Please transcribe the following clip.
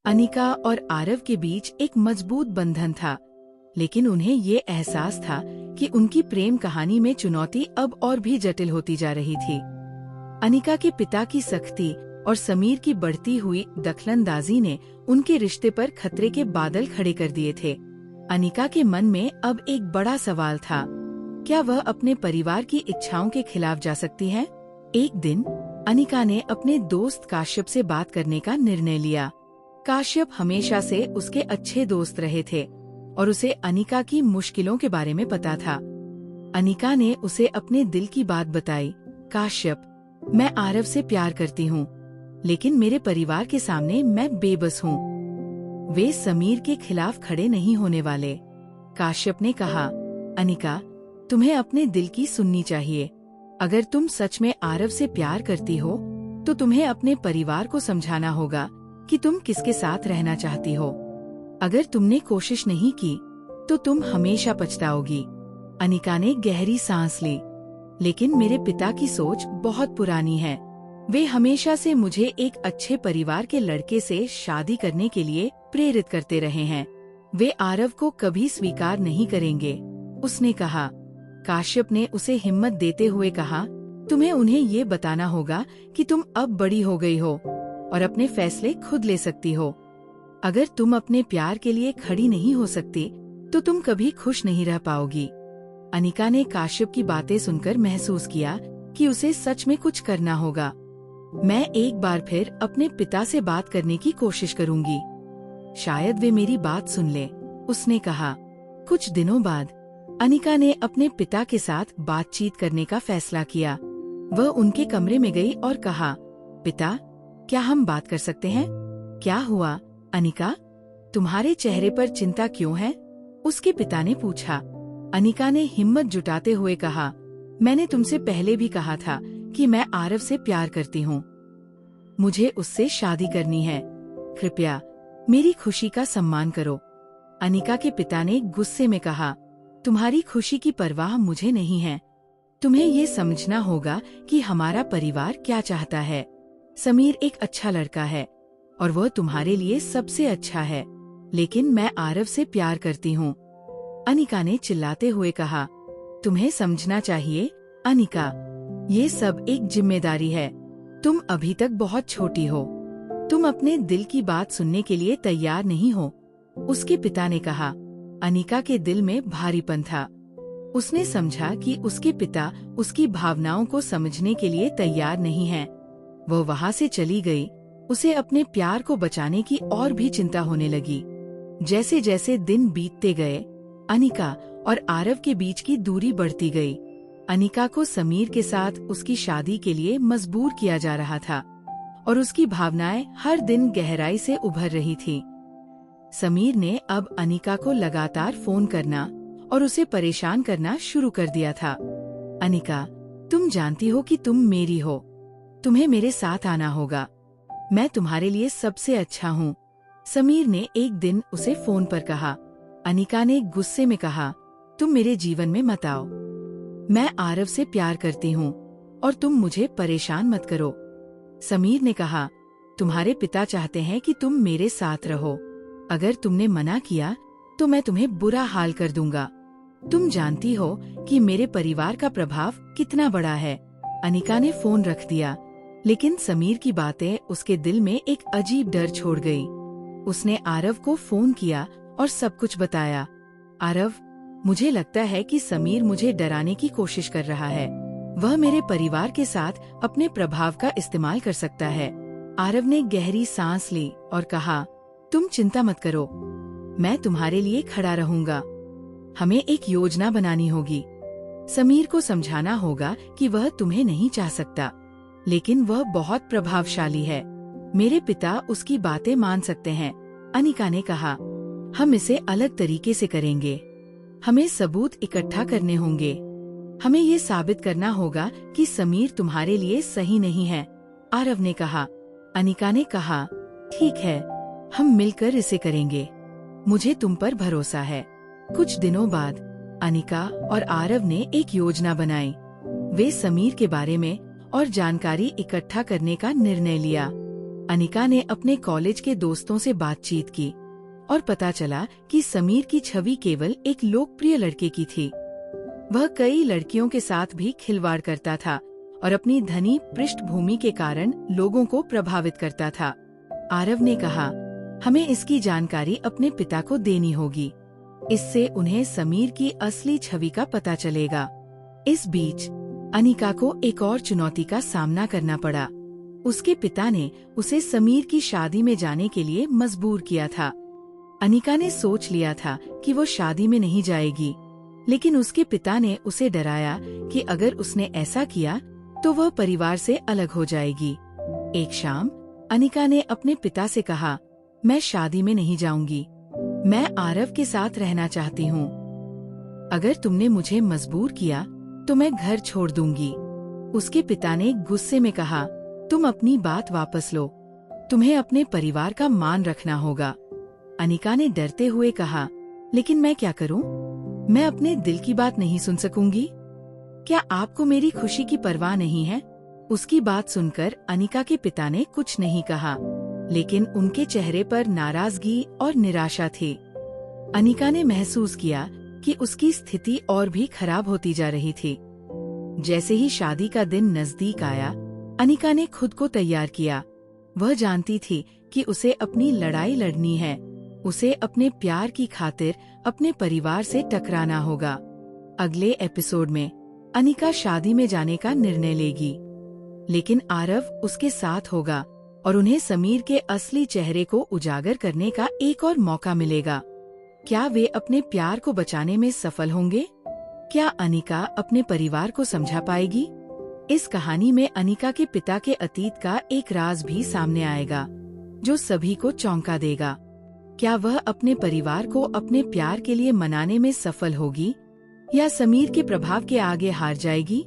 अनिका और आरव के बीच एक मजबूत बंधन था, लेकिन उन्हें ये एहसास था कि उनकी प्रेम कहानी में चुनौती अब और भी जटिल होती जा रही थी। अनिका के पिता की सख्ती और समीर की बढ़ती हुई दखलंदाजी ने उनके रिश्ते पर खतरे के बादल खड़े कर दिए थे। अनिका के मन में अब एक बड़ा सवाल था, क्या वह अपने परिवार की इच्छाओं के खिलाफ जा सकती है? एक दिन अनिका ने अपने दोस्त काश्यप से बात करने का निर्णय लिया। काश्यप हमेशा से उसके अच्छे दोस्त रहे थे और उसे अनिका की मुश्किलों के बारे में पता था। अनिका ने उसे अपने दिल की बात बताई। काश्यप, मैं आरव से प्यार करती हूँ, लेकिन मेरे परिवार के सामने मैं बेबस हूँ। वे समीर के खिलाफ खड़े नहीं होने वाले। काश्यप ने कहा, अनिका, तुम्हें अपने दिल की सुननी चाहिए। अगर तुम सच में आरव से प्यार करती हो, तो तुम्हें अपने परिवार को समझाना होगा कि तुम किसके साथ रहना चाहती हो। अगर तुमने कोशिश नहीं की, तो तुम हमेशा पछताओगी। अनिका ने गहरी सांस ली। लेकिन मेरे पिता की सोच बहुत पुरानी है। वे हमेशा से मुझे एक अच्छे परिवार के लड़के से शादी करने के लिए प्रेरित करते रहे हैं। वे आरव को कभी स्वीकार नहीं करेंगे, उसने कहा। काश्यप ने उसे हिम्मत देते हुए कहा, तुम्हें उन्हें ये बताना होगा कि तुम अब बड़ी हो गई हो और अपने फैसले खुद ले सकती हो। अगर तुम अपने प्यार के लिए खड़ी नहीं हो सकती, तो तुम कभी खुश नहीं रह पाओगी। अनिका ने काश्यप की बातें सुनकर महसूस किया कि उसे सच में कुछ करना होगा। मैं एक बार फिर अपने पिता से बात करने की कोशिश करूंगी, शायद वे मेरी बात सुन ले, उसने कहा। कुछ दिनों बाद अनिका ने अपने पिता के साथ बातचीत करने का फैसला किया। वह उनके कमरे में गई और कहा, पिता, क्या हम बात कर सकते हैं? क्या हुआ अनिका, तुम्हारे चेहरे पर चिंता क्यों है? उसके पिता ने पूछा। अनिका ने हिम्मत जुटाते हुए कहा, मैंने तुमसे पहले भी कहा था कि मैं आरव से प्यार करती हूँ। मुझे उससे शादी करनी है। कृपया मेरी खुशी का सम्मान करो। अनिका के पिता ने गुस्से में कहा, तुम्हारी खुशी की परवाह मुझे नहीं है। तुम्हें ये समझना होगा कि हमारा परिवार क्या चाहता है। समीर एक अच्छा लड़का है और वह तुम्हारे लिए सबसे अच्छा है, लेकिन मैं आरव से प्यार करती हूँ। अनिका ने चिल्लाते हुए कहा, तुम्हें समझना चाहिए अनिका, ये सब एक जिम्मेदारी है। तुम अभी तक बहुत छोटी हो। तुम अपने दिल की बात सुनने के लिए तैयार नहीं हो, उसके पिता ने कहा। अनिका के दिल में भारीपन था। उसने समझा कि उसके पिता उसकी भावनाओं को समझने के लिए तैयार नहीं हैं। वह वहाँ से चली गई। उसे अपने प्यार को बचाने की और भी चिंता होने लगी। जैसे जैसे दिन बीतते गए, अनिका और आरव के बीच की दूरी बढ़ती गई। अनिका को समीर के साथ उसकी शादी के लिए मजबूर किया जा रहा था और उसकी भावनाएं हर दिन गहराई से उभर रही थी। समीर ने अब अनिका को लगातार फोन करना और उसे परेशान करना शुरू कर दिया था। अनिका, तुम जानती हो कि तुम मेरी हो। तुम्हें मेरे साथ आना होगा। मैं तुम्हारे लिए सबसे अच्छा हूँ, समीर ने एक दिन उसे फोन पर कहा। अनिका ने गुस्से में कहा, तुम मेरे जीवन में मत आओ। मैं आरव से प्यार करती हूँ और तुम मुझे परेशान मत करो। समीर ने कहा, तुम्हारे पिता चाहते हैं कि तुम मेरे साथ रहो। अगर तुमने मना किया तो मैं तुम्हें बुरा हाल कर दूंगा। तुम जानती हो कि मेरे परिवार का प्रभाव कितना बड़ा है। अनिका ने फोन रख दिया, लेकिन समीर की बातें उसके दिल में एक अजीब डर छोड़ गई। उसने आरव को फोन किया और सब कुछ बताया। आरव, मुझे लगता है कि समीर मुझे डराने की कोशिश कर रहा है। वह मेरे परिवार के साथ अपने प्रभाव का इस्तेमाल कर सकता है। आरव ने गहरी सांस ली और कहा, तुम चिंता मत करो, मैं तुम्हारे लिए खड़ा रहूंगा। हमें एक योजना बनानी होगी। समीर को समझाना होगा कि वह तुम्हें नहीं चाह सकता, लेकिन वह बहुत प्रभावशाली है। मेरे पिता उसकी बातें मान सकते हैं, अनिका ने कहा। हम इसे अलग तरीके से करेंगे। हमें सबूत इकट्ठा करने होंगे। हमें ये साबित करना होगा कि समीर तुम्हारे लिए सही नहीं है, आरव ने कहा। अनिका ने कहा, ठीक है, हम मिलकर इसे करेंगे। मुझे तुम पर भरोसा है। कुछ दिनों बाद अनिका और आरव ने एक योजना बनाई। वे समीर के बारे में और जानकारी इकट्ठा करने का निर्णय लिया। अनिका ने अपने कॉलेज के दोस्तों से बातचीत की और पता चला कि समीर की छवि केवल एक लोकप्रिय लड़के की थी। वह कई लड़कियों के साथ भी खिलवाड़ करता था और अपनी धनी पृष्ठभूमि के कारण लोगों को प्रभावित करता था। आरव ने कहा, हमें इसकी जानकारी अपने पिता को देनी होगी। इससे उन्हें समीर की असली छवि का पता चलेगा। इस बीच अनिका को एक और चुनौती का सामना करना पड़ा। उसके पिता ने उसे समीर की शादी में जाने के लिए मजबूर किया था। अनिका ने सोच लिया था कि वो शादी में नहीं जाएगी, लेकिन उसके पिता ने उसे डराया कि अगर उसने ऐसा किया तो वह परिवार से अलग हो जाएगी। एक शाम अनिका ने अपने पिता से कहा, मैं शादी में नहीं जाऊंगी, मैं आरव के साथ रहना चाहती हूँ। अगर तुमने मुझे मजबूर किया तो मैं घर छोड़ दूंगी। उसके पिता ने गुस्से में कहा, तुम अपनी बात वापस लो, तुम्हें अपने परिवार का मान रखना होगा। अनिका ने डरते हुए कहा, लेकिन मैं क्या करूं? मैं अपने दिल की बात नहीं सुन सकूंगी। क्या आपको मेरी खुशी की परवाह नहीं है? उसकी बात सुनकर अनिका के पिता ने कुछ नहीं कहा, लेकिन उनके चेहरे पर नाराजगी और निराशा थी। अनिका ने महसूस किया कि उसकी स्थिति और भी खराब होती जा रही थी। जैसे ही शादी का दिन नजदीक आया, अनिका ने खुद को तैयार किया। वह जानती थी कि उसे अपनी लड़ाई लड़नी है। उसे अपने प्यार की खातिर अपने परिवार से टकराना होगा। अगले एपिसोड में अनिका शादी में जाने का निर्णय लेगी, लेकिन आरव उसके साथ होगा और उन्हें समीर के असली चेहरे को उजागर करने का एक और मौका मिलेगा। क्या वे अपने प्यार को बचाने में सफल होंगे? क्या अनिका अपने परिवार को समझा पाएगी? इस कहानी में अनिका के पिता के अतीत का एक राज भी सामने आएगा, जो सभी को चौंका देगा। क्या वह अपने परिवार को अपने प्यार के लिए मनाने में सफल होगी या समीर के प्रभाव के आगे हार जाएगी?